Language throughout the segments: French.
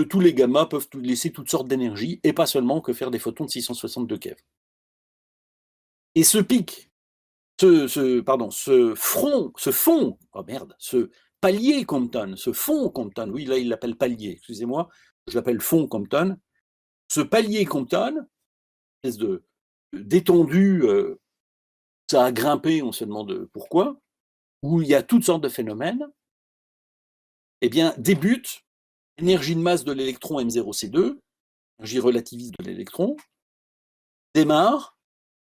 tous les gammas peuvent laisser toutes sortes d'énergie, et pas seulement que faire des photons de 662 keV. Et ce pic, ce palier Compton, ce fond Compton, oui, là, il l'appelle palier, excusez-moi, je l'appelle fond Compton. Ce palier Compton, espèce d'étendue, ça a grimpé, on se demande pourquoi, où il y a toutes sortes de phénomènes, eh bien, débute l'énergie de masse de l'électron M0C2, l'énergie relativiste de l'électron, démarre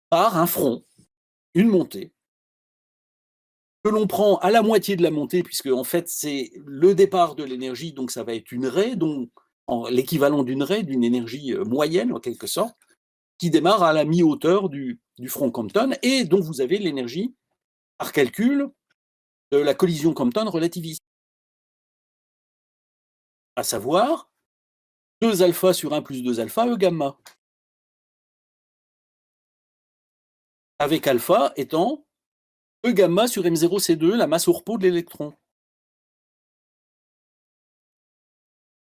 par un front, une montée, que l'on prend à la moitié de la montée, puisque en fait c'est le départ de l'énergie, donc ça va être une raie, donc l'équivalent d'une raie, d'une énergie moyenne en quelque sorte, qui démarre à la mi-hauteur du front Compton, et dont vous avez l'énergie par calcul de la collision Compton relativiste. À savoir 2 alpha sur 1 plus 2 alpha E gamma. Avec alpha étant E gamma sur M0C2, la masse au repos de l'électron.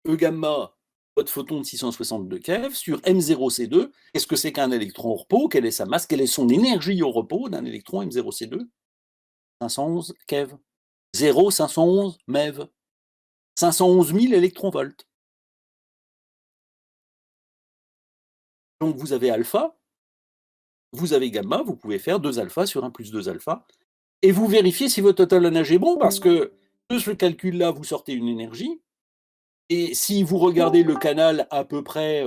E gamma, votre photon de 662 keV, sur M0C2, qu'est-ce que c'est qu'un électron au repos? Quelle est sa masse? Quelle est son énergie au repos d'un électron M0C2? 511 keV. 0,511 MeV. 511 000 électronvolts. Donc vous avez alpha, vous avez gamma, vous pouvez faire 2 alpha sur 1 plus 2 alpha, et vous vérifiez si votre étalonnage est bon, parce que de ce calcul-là, vous sortez une énergie, et si vous regardez le canal à peu près,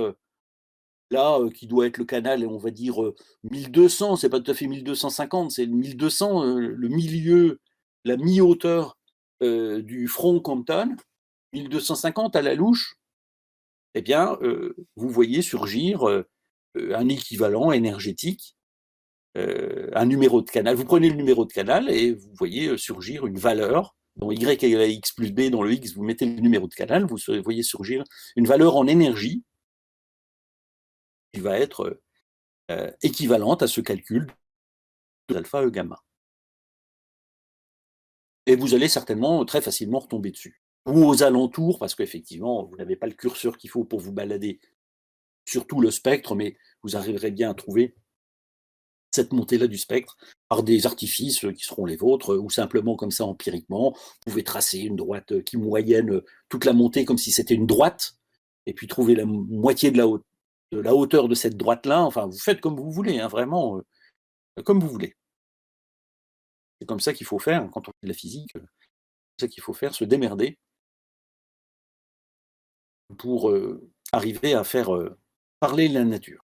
là, qui doit être le canal, on va dire 1200, c'est pas tout à fait 1250, c'est 1200, le milieu, la mi-hauteur du front Compton, 1250 à la louche, eh bien, vous voyez surgir un équivalent énergétique, un numéro de canal. Vous prenez le numéro de canal et vous voyez surgir une valeur. Dans Y égale à X plus B, dans le X, vous mettez le numéro de canal, vous voyez surgir une valeur en énergie qui va être équivalente à ce calcul de alpha E gamma. Et vous allez certainement très facilement retomber dessus. Ou aux alentours, parce qu'effectivement, vous n'avez pas le curseur qu'il faut pour vous balader sur tout le spectre, mais vous arriverez bien à trouver cette montée-là du spectre par des artifices qui seront les vôtres, ou simplement comme ça empiriquement. Vous pouvez tracer une droite qui moyenne toute la montée comme si c'était une droite, et puis trouver la moitié de la hauteur de cette droite-là. Enfin, vous faites comme vous voulez, hein, vraiment, comme vous voulez. C'est comme ça qu'il faut faire quand on fait de la physique. C'est ça qu'il faut faire, se démerder pour arriver à faire parler la nature.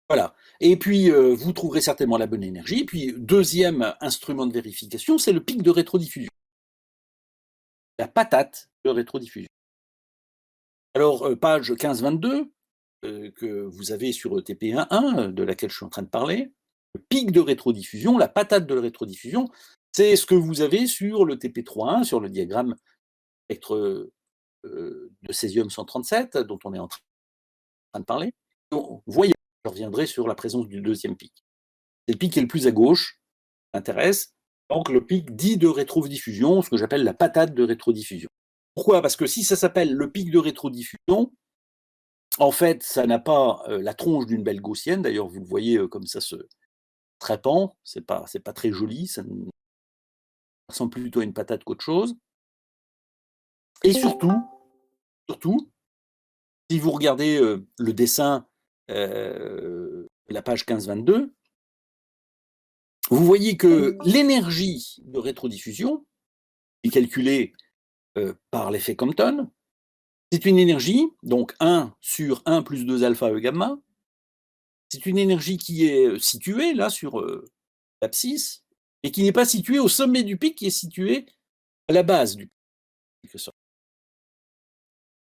Voilà. Et puis, vous trouverez certainement la bonne énergie. Puis, deuxième instrument de vérification, c'est le pic de rétrodiffusion. La patate de rétrodiffusion. Alors, page 1522, que vous avez sur ETP11, de laquelle je suis en train de parler, le pic de rétrodiffusion, la patate de rétrodiffusion, c'est ce que vous avez sur le TP31, sur le diagramme spectre de césium-137, dont on est en train de parler. Donc, voyez, je reviendrai sur la présence du deuxième pic. C'est le pic qui est le plus à gauche, qui m'intéresse. Donc le pic dit de rétrodiffusion, ce que j'appelle la patate de rétrodiffusion. Pourquoi? Parce que si ça s'appelle le pic de rétrodiffusion, en fait, ça n'a pas la tronche d'une belle gaussienne. D'ailleurs, vous le voyez comme ça se répand. C'est pas très joli. Ça ressemble plutôt à une patate qu'autre chose. Et surtout, si vous regardez le dessin de la page 1522, vous voyez que l'énergie de rétrodiffusion est calculée par l'effet Compton. C'est une énergie, donc 1 sur 1 plus 2 alpha E gamma. C'est une énergie qui est située là sur l'abscisse, et qui n'est pas située au sommet du pic, qui est située à la base du pic.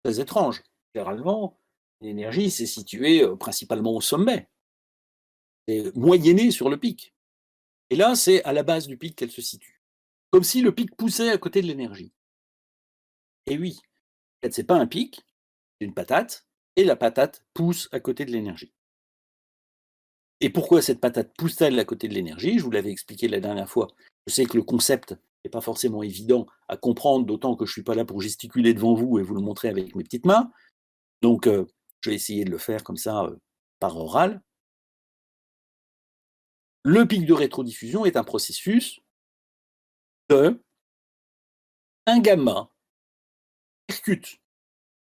Très étrange. Généralement, l'énergie, c'est situé principalement au sommet. C'est moyenné sur le pic. Et là, c'est à la base du pic qu'elle se situe. Comme si le pic poussait à côté de l'énergie. Et oui, en fait, c'est pas un pic, c'est une patate, et la patate pousse à côté de l'énergie. Et pourquoi cette patate pousse-t-elle à côté de l'énergie? Je vous l'avais expliqué la dernière fois. Je sais que le concept n'est pas forcément évident à comprendre, d'autant que je ne suis pas là pour gesticuler devant vous et vous le montrer avec mes petites mains. Donc, je vais essayer de le faire comme ça, par oral. Le pic de rétrodiffusion est un processus de un gamma percute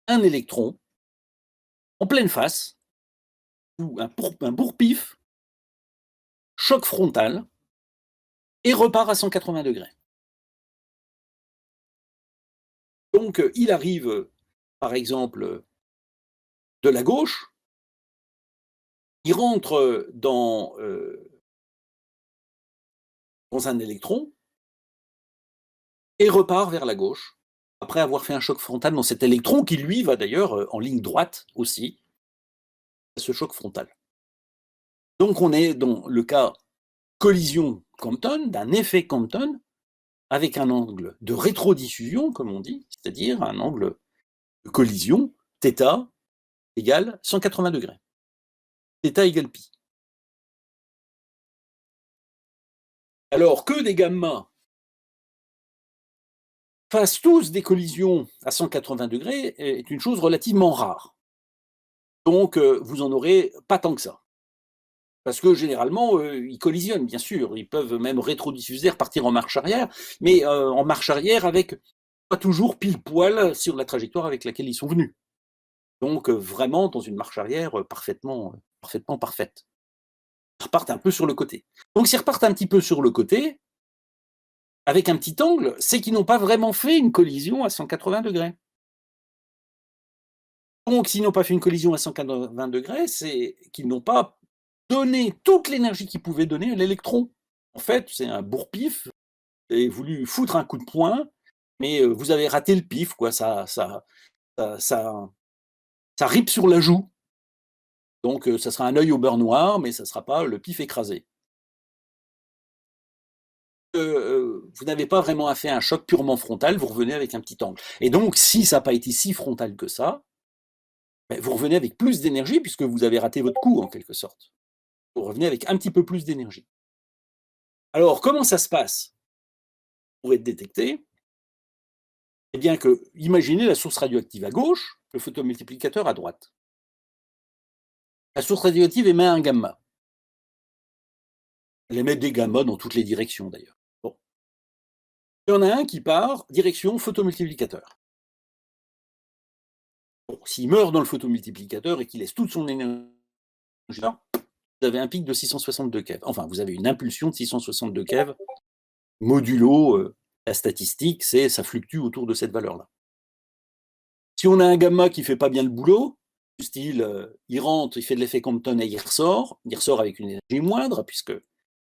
un électron en pleine face, ou un bourre-pif, choc frontal, et repart à 180 degrés. Donc, il arrive, par exemple, de la gauche, il rentre dans un électron et repart vers la gauche, après avoir fait un choc frontal dans cet électron qui, lui, va d'ailleurs en ligne droite aussi, à ce choc frontal. Donc, on est dans le cas collision Compton, d'un effet Compton, avec un angle de rétrodiffusion, comme on dit, c'est-à-dire un angle de collision, θ égale 180 degrés. θ égale pi. Alors que des gammas fassent tous des collisions à 180 degrés est une chose relativement rare. Donc, vous n'en aurez pas tant que ça. Parce que généralement, ils collisionnent, bien sûr. Ils peuvent même rétrodiffuser, repartir en marche arrière, mais en marche arrière avec pas toujours pile poil sur la trajectoire avec laquelle ils sont venus. Donc, vraiment dans une marche arrière parfaitement parfaite. Ils repartent un peu sur le côté. Donc, s'ils repartent un petit peu sur le côté, avec un petit angle, c'est qu'ils n'ont pas vraiment fait une collision à 180 degrés. Donc, s'ils n'ont pas fait une collision à 180 degrés, c'est qu'ils n'ont pas donné toute l'énergie qu'ils pouvaient donner à l'électron. En fait, c'est un bourre-pif, vous avez voulu foutre un coup de poing, mais vous avez raté le pif, quoi. Ça ripe sur la joue. Donc, ça sera un œil au beurre noir, mais ça ne sera pas le pif écrasé. Vous n'avez pas vraiment fait un choc purement frontal, vous revenez avec un petit angle. Et donc, si ça n'a pas été si frontal que ça, vous revenez avec plus d'énergie puisque vous avez raté votre coup, en quelque sorte. Vous revenez avec un petit peu plus d'énergie. Alors, comment ça se passe pour être détecté? Eh bien que, imaginez la source radioactive à gauche, le photomultiplicateur à droite. La source radioactive émet un gamma. Elle émet des gammas dans toutes les directions, d'ailleurs. Bon. Il y en a un qui part direction photomultiplicateur. Bon, s'il meurt dans le photomultiplicateur et qu'il laisse toute son énergie là, vous avez un pic de 662 keV. Enfin, vous avez une impulsion de 662 keV modulo la statistique, ça fluctue autour de cette valeur-là. Si on a un gamma qui ne fait pas bien le boulot, du style, il rentre, il fait de l'effet Compton et il ressort avec une énergie moindre, puisqu'il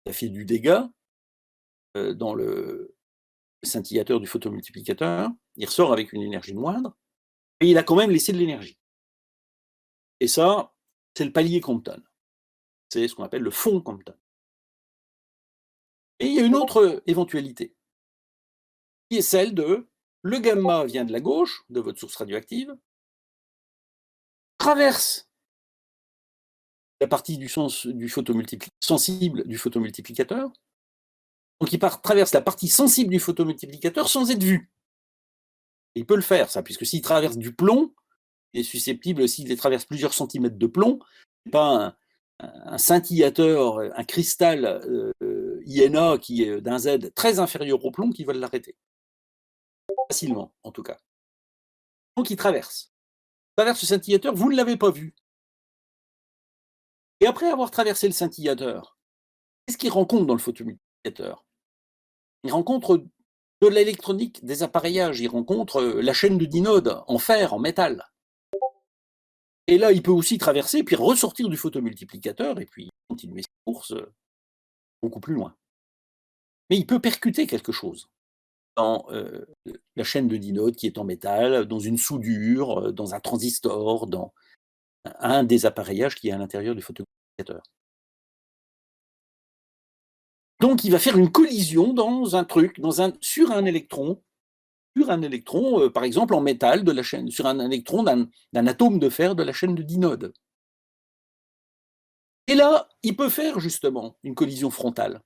a fait du dégât dans le scintillateur du photomultiplicateur, il ressort avec une énergie moindre, et il a quand même laissé de l'énergie. Et ça, c'est le palier Compton. C'est ce qu'on appelle le fond Compton. Et il y a une autre éventualité, qui est celle de le gamma vient de la gauche, de votre source radioactive, traverse la partie du sens du sensible du photomultiplicateur, donc il traverse la partie sensible du photomultiplicateur sans être vu. Et il peut le faire, ça, puisque s'il traverse du plomb, il est susceptible, s'il traverse plusieurs centimètres de plomb, c'est pas un scintillateur, un cristal INA qui est d'un Z très inférieur au plomb qui va l'arrêter. Facilement, en tout cas. Donc il traverse ce scintillateur, vous ne l'avez pas vu. Et après avoir traversé le scintillateur, qu'est-ce qu'il rencontre dans le photomultiplicateur? Il rencontre de l'électronique, des appareillages, il rencontre la chaîne de dinodes en fer, en métal. Et là, il peut aussi traverser, puis ressortir du photomultiplicateur, et puis continuer sa course beaucoup plus loin. Mais il peut percuter quelque chose dans la chaîne de dinodes qui est en métal, dans une soudure, dans un transistor, dans un des appareillages qui est à l'intérieur du photomultiplicateur. Donc, il va faire une collision dans un truc, sur un électron, par exemple en métal de la chaîne, sur un électron d'un atome de fer de la chaîne de dinodes. Et là, il peut faire justement une collision frontale,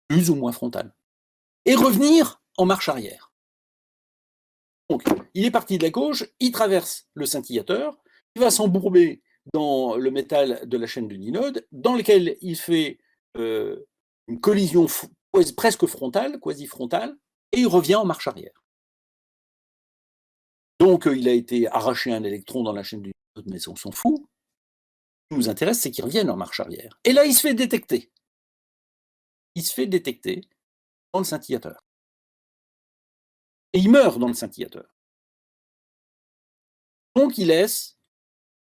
plus ou moins frontale. et revenir en marche arrière. Donc, il est parti de la gauche, il traverse le scintillateur, il va s'embourber dans le métal de la chaîne de Dynode, dans lequel il fait une collision presque frontale, quasi frontale, et il revient en marche arrière. Donc, il a été arraché un électron dans la chaîne de Dynode, mais on s'en fout. Ce qui nous intéresse, c'est qu'il revienne en marche arrière. Et là, il se fait détecter. Il se fait détecter dans le scintillateur. Et il meurt dans le scintillateur. Donc, il laisse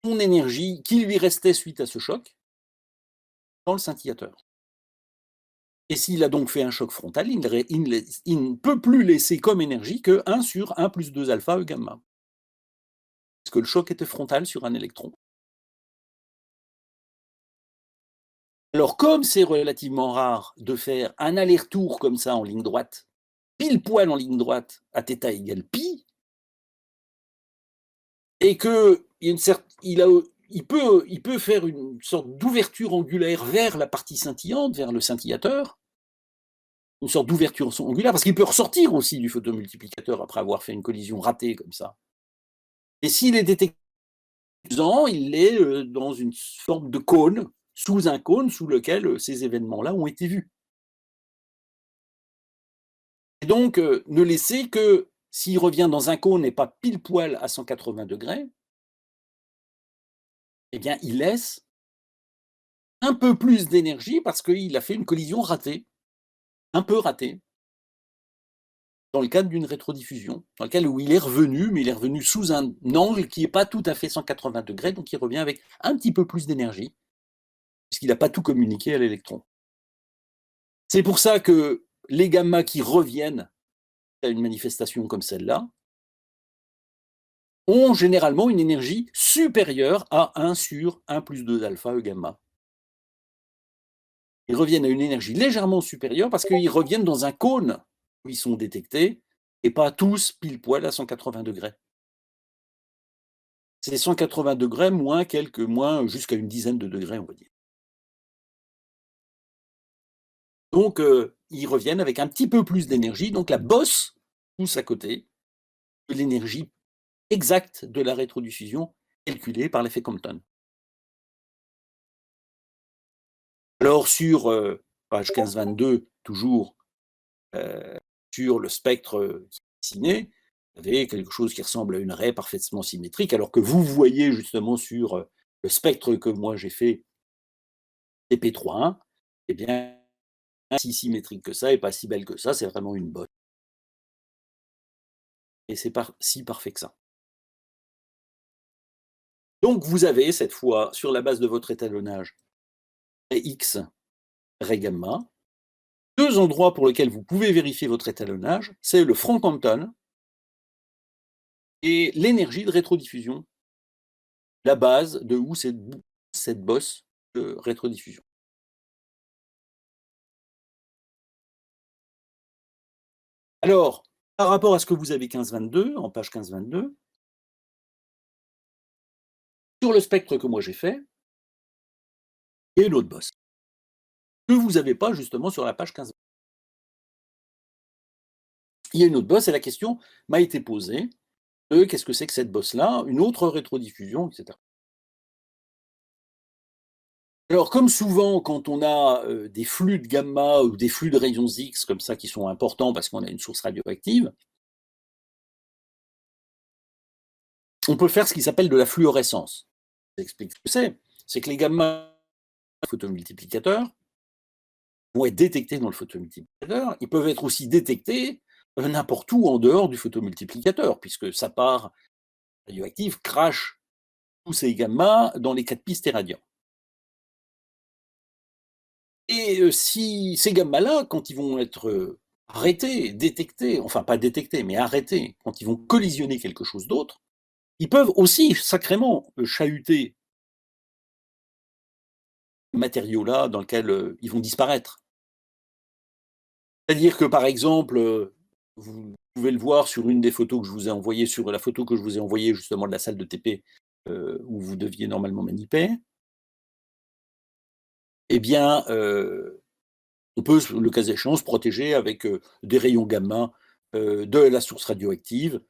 son énergie qui lui restait suite à ce choc dans le scintillateur. Et s'il a donc fait un choc frontal, il ne peut plus laisser comme énergie que 1 sur 1 plus 2 alpha E gamma. Parce que le choc était frontal sur un électron. Alors, comme c'est relativement rare de faire un aller-retour comme ça en ligne droite, pile poil en ligne droite à θ égale pi, et qu'il peut faire une sorte d'ouverture angulaire vers la partie scintillante, vers le scintillateur, une sorte d'ouverture angulaire, parce qu'il peut ressortir aussi du photomultiplicateur après avoir fait une collision ratée comme ça. Et s'il est détecté, il est dans une forme de cône, sous un cône sous lequel ces événements-là ont été vus. Et donc, ne laisser que, s'il revient dans un cône et pas pile poil à 180 degrés, eh bien, il laisse un peu plus d'énergie parce qu'il a fait une collision ratée, un peu ratée, dans le cadre d'une rétrodiffusion, dans lequel où il est revenu, mais il est revenu sous un angle qui n'est pas tout à fait 180 degrés, donc il revient avec un petit peu plus d'énergie, puisqu'il n'a pas tout communiqué à l'électron. C'est pour ça que les gammas qui reviennent à une manifestation comme celle-là ont généralement une énergie supérieure à 1 sur 1 plus 2 alpha E gamma. Ils reviennent à une énergie légèrement supérieure parce qu'ils reviennent dans un cône où ils sont détectés et pas tous pile poil à 180 degrés. C'est 180 degrés moins jusqu'à une dizaine de degrés, on va dire. Donc, ils reviennent avec un petit peu plus d'énergie. Donc, la bosse pousse à côté de l'énergie exacte de la rétrodiffusion calculée par l'effet Compton. Alors, sur page 1522, toujours sur le spectre dessiné, vous avez quelque chose qui ressemble à une raie parfaitement symétrique, alors que vous voyez justement sur le spectre que moi j'ai fait, TP3.1, eh bien, si symétrique que ça et pas si belle que ça, c'est vraiment une bosse. Et c'est pas si parfait que ça. Donc vous avez cette fois, sur la base de votre étalonnage, ray X, ray gamma, deux endroits pour lesquels vous pouvez vérifier votre étalonnage, c'est le front Compton et l'énergie de rétrodiffusion, la base de où cette bosse de rétrodiffusion. Alors, par rapport à ce que vous avez 1522, en page 1522, sur le spectre que moi j'ai fait, il y a une autre bosse que vous n'avez pas justement sur la page 15. Il y a une autre bosse et la question m'a été posée de qu'est-ce que c'est que cette bosse-là, une autre rétrodiffusion, etc. Alors, comme souvent, quand on a des flux de gamma ou des flux de rayons X comme ça qui sont importants parce qu'on a une source radioactive, on peut faire ce qui s'appelle de la fluorescence. J'explique ce que c'est. C'est que les gamma photomultiplicateurs vont être détectés dans le photomultiplicateur. Ils peuvent être aussi détectés n'importe où en dehors du photomultiplicateur, puisque sa part radioactive crache tous ces gamma dans les 4 pistes et radians. Et si ces gamma-là, quand ils vont être arrêtés, détectés, enfin pas détectés, mais arrêtés, quand ils vont collisionner quelque chose d'autre, ils peuvent aussi sacrément chahuter le matériau-là dans lequel ils vont disparaître. C'est-à-dire que, par exemple, vous pouvez le voir sur une des photos que je vous ai envoyées, sur la photo que je vous ai envoyée justement de la salle de TP où vous deviez normalement maniper. Eh bien, On peut, le cas échéant, se protéger avec des rayons gamma de la source radioactive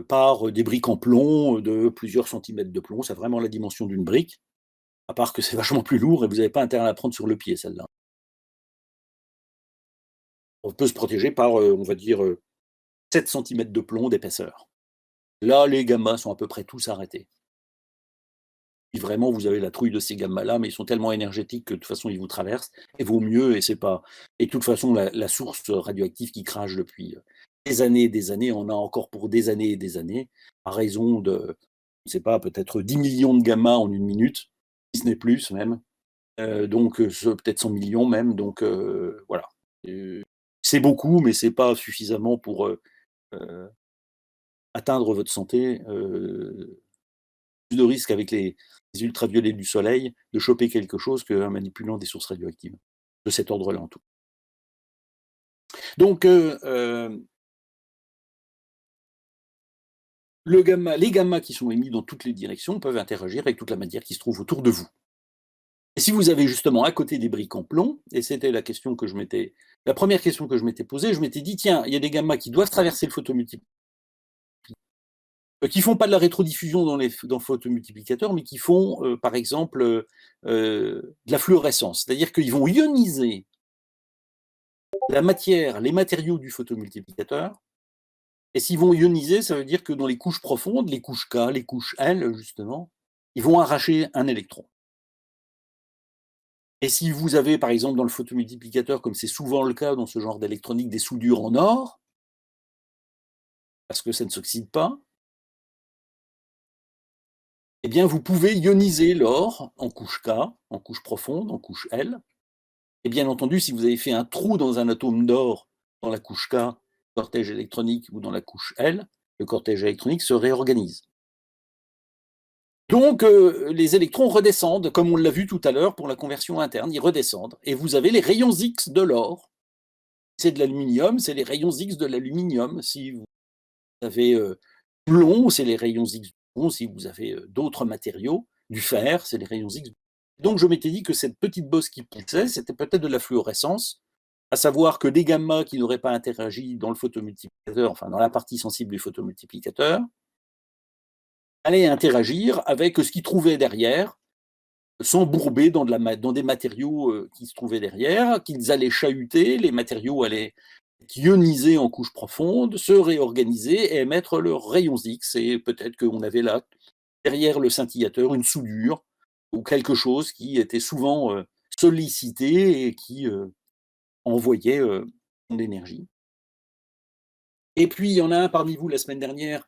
par des briques en plomb de plusieurs centimètres de plomb. C'est vraiment la dimension d'une brique, à part que c'est vachement plus lourd et vous n'avez pas intérêt à la prendre sur le pied, celle-là. On peut se protéger par, on va dire, 7 centimètres de plomb d'épaisseur. Là, les gammas sont à peu près tous arrêtés. Si vraiment vous avez la trouille de ces gammas-là, mais ils sont tellement énergétiques que de toute façon ils vous traversent, et vaut mieux, et c'est pas. Et de toute façon, la source radioactive qui crache depuis des années et des années, on a encore pour des années et des années, à raison de, je sais pas, peut-être 10 millions de gammas en une minute, si ce n'est plus même. Donc peut-être 100 millions même, donc voilà. C'est beaucoup, mais c'est pas suffisamment pour atteindre votre santé. Plus de risques avec les ultraviolets du soleil de choper quelque chose qu'en manipulant des sources radioactives de cet ordre-là en tout. Donc, les gammas qui sont émis dans toutes les directions peuvent interagir avec toute la matière qui se trouve autour de vous. Et si vous avez justement à côté des briques en plomb, et c'était la première question que je m'étais posée, je m'étais dit, tiens, il y a des gammas qui doivent traverser le photomultiplicateur, qui font pas de la rétrodiffusion dans le photomultiplicateur, mais qui font, par exemple, de la fluorescence. C'est-à-dire qu'ils vont ioniser la matière, les matériaux du photomultiplicateur. Et s'ils vont ioniser, ça veut dire que dans les couches profondes, les couches K, les couches L, justement, ils vont arracher un électron. Et si vous avez, par exemple, dans le photomultiplicateur, comme c'est souvent le cas dans ce genre d'électronique, des soudures en or, parce que ça ne s'oxyde pas, eh bien, vous pouvez ioniser l'or en couche K, en couche profonde, en couche L. Et bien entendu, si vous avez fait un trou dans un atome d'or dans la couche K, cortège électronique, ou dans la couche L, le cortège électronique se réorganise. Donc, les électrons redescendent, comme on l'a vu tout à l'heure pour la conversion interne, ils redescendent. Et vous avez les rayons X de l'or. C'est de l'aluminium, c'est les rayons X de l'aluminium. Si vous avez plomb, c'est les rayons X du plomb. Si vous avez d'autres matériaux, du fer, c'est les rayons X. Donc, je m'étais dit que cette petite bosse qui poussait, c'était peut-être de la fluorescence, à savoir que des gammas qui n'auraient pas interagi dans le photomultiplicateur, enfin dans la partie sensible du photomultiplicateur, allaient interagir avec ce qu'ils trouvaient derrière, s'embourber dans des matériaux qui se trouvaient derrière, qu'ils allaient chahuter, les matériaux allaient ioniser en couche profonde, se réorganiser et émettre leurs rayons X. Et peut-être qu'on avait là, derrière le scintillateur, une soudure ou quelque chose qui était souvent sollicité et qui envoyait de l'énergie. Et puis, il y en a un parmi vous la semaine dernière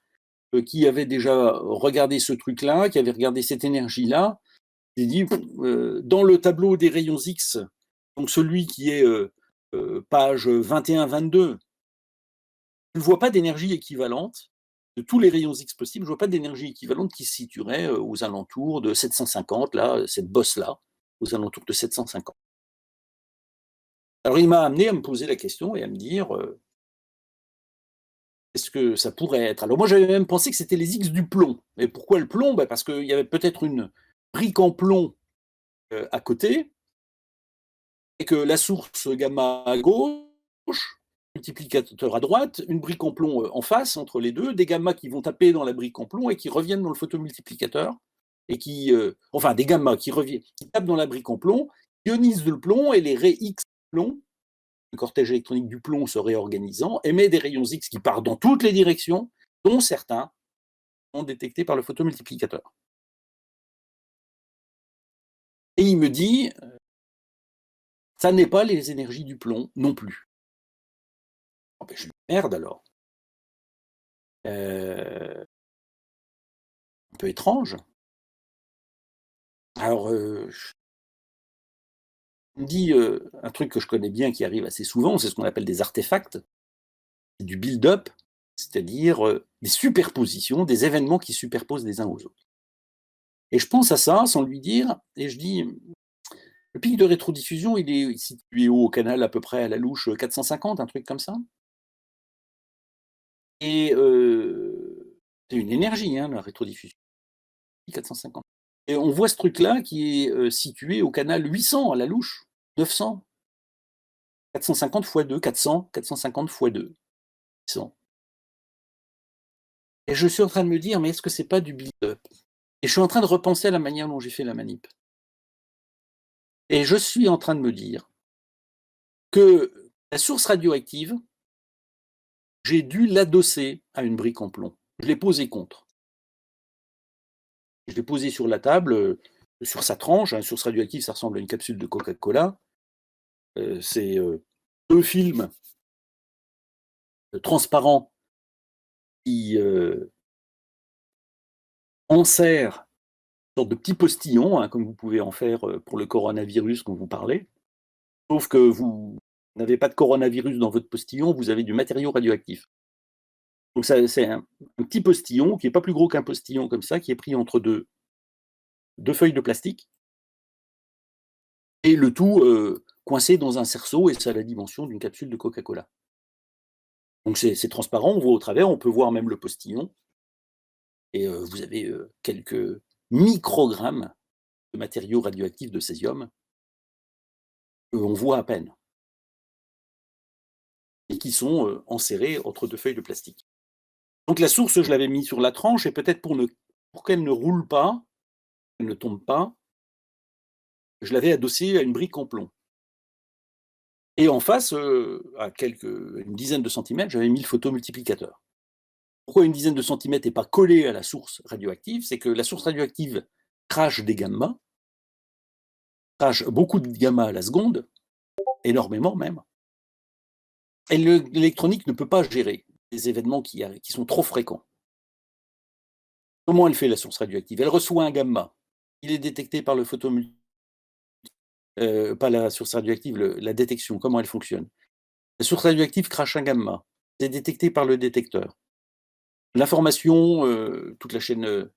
qui avait déjà regardé ce truc-là, qui avait regardé cette énergie-là. J'ai dit, dans le tableau des rayons X, donc celui qui est page 21-22, je ne vois pas d'énergie équivalente de tous les rayons X possibles, je ne vois pas d'énergie équivalente qui se situerait aux alentours de 750, là, cette bosse-là, aux alentours de 750. Alors il m'a amené à me poser la question et à me dire, est-ce que ça pourrait être? Alors moi j'avais même pensé que c'était les X du plomb. Et pourquoi le plomb? Parce qu'il y avait peut-être une brique en plomb à côté, et que la source gamma à gauche, multiplicateur à droite, une brique en plomb en face entre les deux, des gammas qui vont taper dans la brique en plomb et qui reviennent dans le photomultiplicateur, et qui, enfin des gammas qui reviennent, qui tapent dans la brique en plomb, ionisent le plomb, et les raies X plomb, le cortège électronique du plomb se réorganisant, émet des rayons X qui partent dans toutes les directions, dont certains sont détectés par le photomultiplicateur. Et il me dit, ça n'est pas les énergies du plomb non plus. Oh ben, je dis, merde alors. Un peu étrange. Alors, on me dit un truc que je connais bien qui arrive assez souvent, c'est ce qu'on appelle des artefacts, du build-up, c'est-à-dire des superpositions, des événements qui superposent les uns aux autres. Et je pense à ça sans lui dire, et je dis, le pic de rétrodiffusion, il est situé au canal à peu près à la louche 450, un truc comme ça. Et c'est une énergie, hein, la rétrodiffusion, 450. Et on voit ce truc-là qui est situé au canal 800 à la louche, 900. 450 fois 2, 400, 450 fois 2, 100. Et je suis en train de me dire: «Mais est-ce que c'est pas du build-up?» Et je suis en train de repenser à la manière dont j'ai fait la manip. Et je suis en train de me dire que la source radioactive, j'ai dû l'adosser à une brique en plomb. Je l'ai posée contre. Je l'ai posée sur la table, sur sa tranche. Une source radioactive, ça ressemble à une capsule de Coca-Cola. C'est 2 films transparents qui enserrent une sorte de petit postillon, hein, comme vous pouvez en faire pour le coronavirus dont vous parlez. Sauf que vous n'avez pas de coronavirus dans votre postillon, vous avez du matériau radioactif. Donc c'est un petit postillon qui n'est pas plus gros qu'un postillon comme ça, qui est pris entre deux feuilles de plastique, et le tout coincé dans un cerceau, et ça a la dimension d'une capsule de Coca-Cola. Donc c'est transparent, on voit au travers, on peut voir même le postillon, et vous avez quelques microgrammes de matériaux radioactifs de césium qu'on voit à peine, et qui sont enserrés entre deux feuilles de plastique. Donc la source, je l'avais mis sur la tranche, et peut-être pour qu'elle ne roule pas, qu'elle ne tombe pas, je l'avais adossée à une brique en plomb. Et en face, à une dizaine de centimètres, j'avais mis le photomultiplicateur. Pourquoi une dizaine de centimètres et pas collé à la source radioactive? C'est que la source radioactive crache des gamma, crache beaucoup de gamma à la seconde, énormément même, et l'électronique ne peut pas gérer des événements qui sont trop fréquents. Comment elle fait, la source radioactive? Elle reçoit un gamma, il est détecté par le photomultiplicateur, pas la source radioactive, la détection, comment elle fonctionne? La source radioactive crache un gamma, c'est détecté par le détecteur. L'information, toute la chaîne, on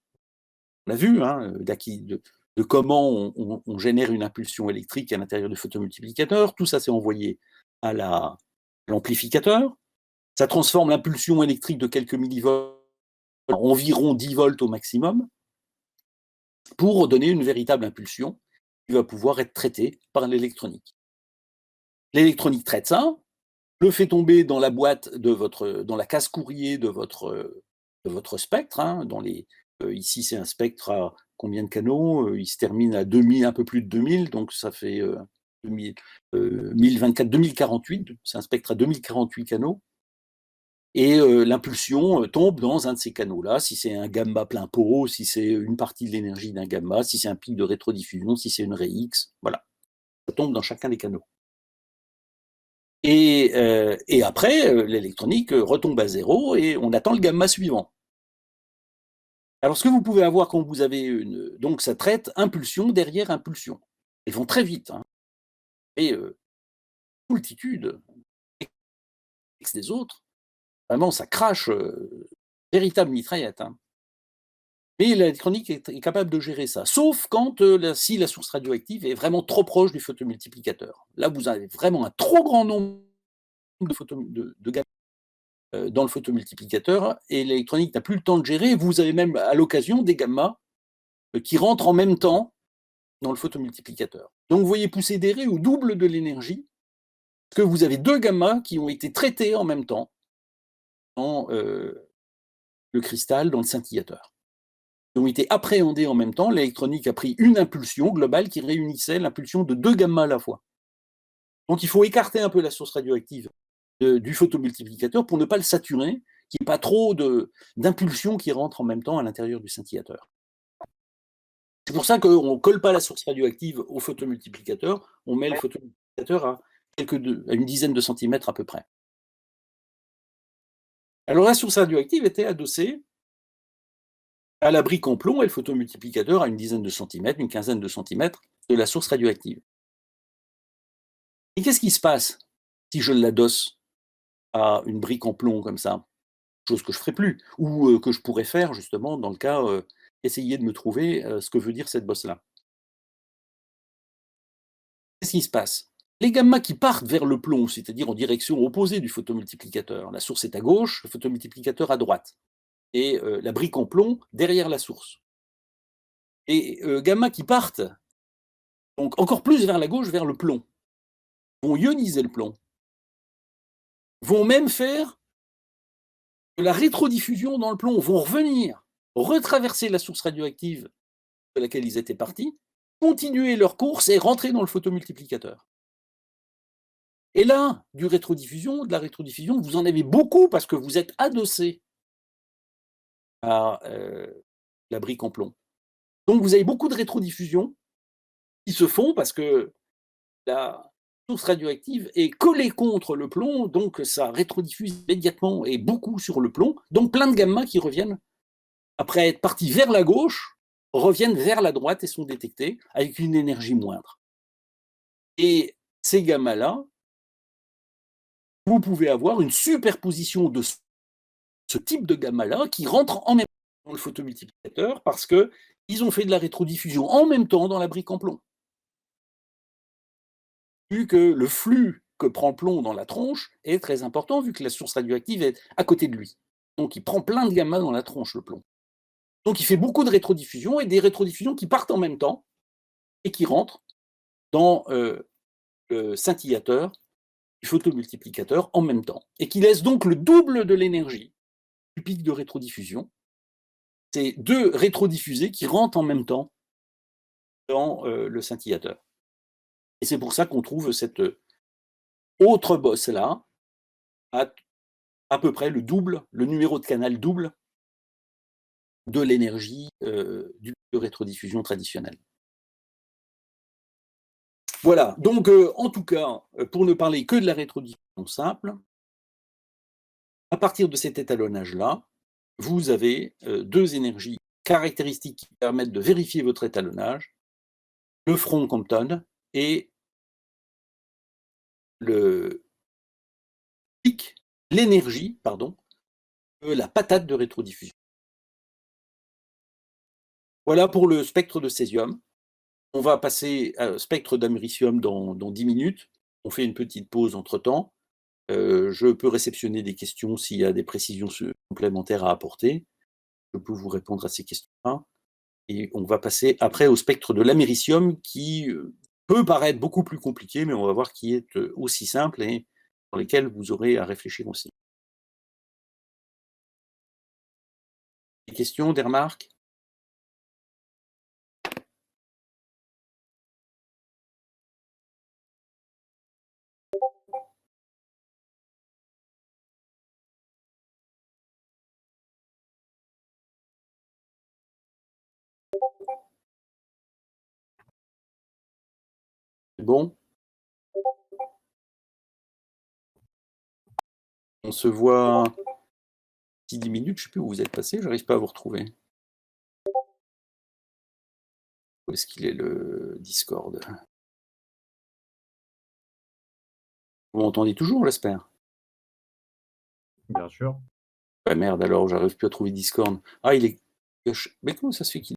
l'a vu, hein, de comment on génère une impulsion électrique à l'intérieur du photomultiplicateur, tout ça c'est envoyé à l'amplificateur. Ça transforme l'impulsion électrique de quelques millivolts en environ 10 volts au maximum, pour donner une véritable impulsion qui va pouvoir être traitée par l'électronique. L'électronique traite ça, le fait tomber dans la boîte dans la case courrier de votre spectre, hein, ici c'est un spectre à combien de canaux? Il se termine à 2000, un peu plus de 2000, donc ça fait 2000, 1024, 2048, c'est un spectre à 2048 canaux, et l'impulsion tombe dans un de ces canaux-là, si c'est un gamma plein pot, si c'est une partie de l'énergie d'un gamma, si c'est un pic de rétrodiffusion, si c'est une raie X, voilà. Ça tombe dans chacun des canaux. Et après, l'électronique retombe à zéro et on attend le gamma suivant. Alors, ce que vous pouvez avoir quand vous avez donc ça traite impulsion derrière impulsion. Elles vont très vite, hein, et multitude des autres, vraiment ça crache, véritable mitraillette, hein. Mais l'électronique est capable de gérer ça, sauf quand, si la source radioactive est vraiment trop proche du photomultiplicateur. Là, vous avez vraiment un trop grand nombre de gamma dans le photomultiplicateur, et l'électronique n'a plus le temps de gérer. Vous avez même à l'occasion des gammas qui rentrent en même temps dans le photomultiplicateur. Donc vous voyez pousser des raies au double de l'énergie, parce que vous avez 2 gammas qui ont été traités en même temps dans le cristal, dans le scintillateur. Ils ont été appréhendés en même temps. L'électronique a pris une impulsion globale qui réunissait l'impulsion de 2 gammas à la fois. Donc il faut écarter un peu la source radioactive du photomultiplicateur pour ne pas le saturer, qu'il n'y ait pas trop d'impulsions qui rentrent en même temps à l'intérieur du scintillateur. C'est pour ça qu'on ne colle pas la source radioactive au photomultiplicateur, on met le photomultiplicateur à une dizaine de centimètres à peu près. Alors la source radioactive était adossée à la brique en plomb et le photomultiplicateur à une dizaine de centimètres, une quinzaine de centimètres de la source radioactive. Et qu'est-ce qui se passe si je l'adosse à une brique en plomb comme ça? Chose que je ne ferai plus, ou que je pourrais faire justement dans le cas, essayer de me trouver ce que veut dire cette bosse-là. Qu'est-ce qui se passe? Les gammas qui partent vers le plomb, c'est-à-dire en direction opposée du photomultiplicateur, la source est à gauche, le photomultiplicateur à droite, et la brique en plomb derrière la source. Et gamma qui partent donc encore plus vers la gauche, vers le plomb, vont ioniser le plomb. vont même faire de la rétrodiffusion dans le plomb, vont revenir, retraverser la source radioactive de laquelle ils étaient partis, continuer leur course et rentrer dans le photomultiplicateur. Et là, de la rétrodiffusion, vous en avez beaucoup parce que vous êtes adossé à la brique en plomb. Donc vous avez beaucoup de rétrodiffusion qui se font parce que la source radioactive est collée contre le plomb, donc ça rétrodiffuse immédiatement et beaucoup sur le plomb. Donc plein de gamma qui reviennent, après être partis vers la gauche, reviennent vers la droite et sont détectés avec une énergie moindre. Et ces gamma-là, vous pouvez avoir une superposition de ce type de gamma-là qui rentre en même temps dans le photomultiplicateur parce qu'ils ont fait de la rétrodiffusion en même temps dans la brique en plomb. Vu que le flux que prend le plomb dans la tronche est très important, vu que la source radioactive est à côté de lui. Donc il prend plein de gamma dans la tronche, le plomb. Donc il fait beaucoup de rétrodiffusion et des rétrodiffusions qui partent en même temps et qui rentrent dans le scintillateur du photomultiplicateur en même temps et qui laissent donc le double de l'énergie du pic de rétrodiffusion. C'est deux rétrodiffusés qui rentrent en même temps dans le scintillateur. Et c'est pour ça qu'on trouve cette autre bosse-là à peu près le double, le numéro de canal double de l'énergie du de rétrodiffusion traditionnelle. Voilà, donc en tout cas, pour ne parler que de la rétrodiffusion simple, à partir de cet étalonnage-là, vous avez deux énergies caractéristiques qui permettent de vérifier votre étalonnage, le front Compton et le pic, l'énergie, pardon, de la patate de rétrodiffusion. Voilà pour le spectre de césium. On va passer au spectre d'américium dans 10 minutes. On fait une petite pause entre-temps. Je peux réceptionner des questions s'il y a des précisions complémentaires à apporter. Je peux vous répondre à ces questions-là. Et on va passer après au spectre de l'américium qui peut paraître beaucoup plus compliqué, mais on va voir qui est aussi simple et sur lesquels vous aurez à réfléchir aussi. Des questions, des remarques? C'est bon? On se voit d'ici 10 minutes, je ne sais plus où vous êtes passé, je n'arrive pas à vous retrouver. Où est-ce qu'il est le Discord? Vous m'entendez toujours, j'espère? Bien sûr. Ouais, merde, alors j'arrive plus à trouver Discord. Ah, il est... Mais comment ça se fait qu'il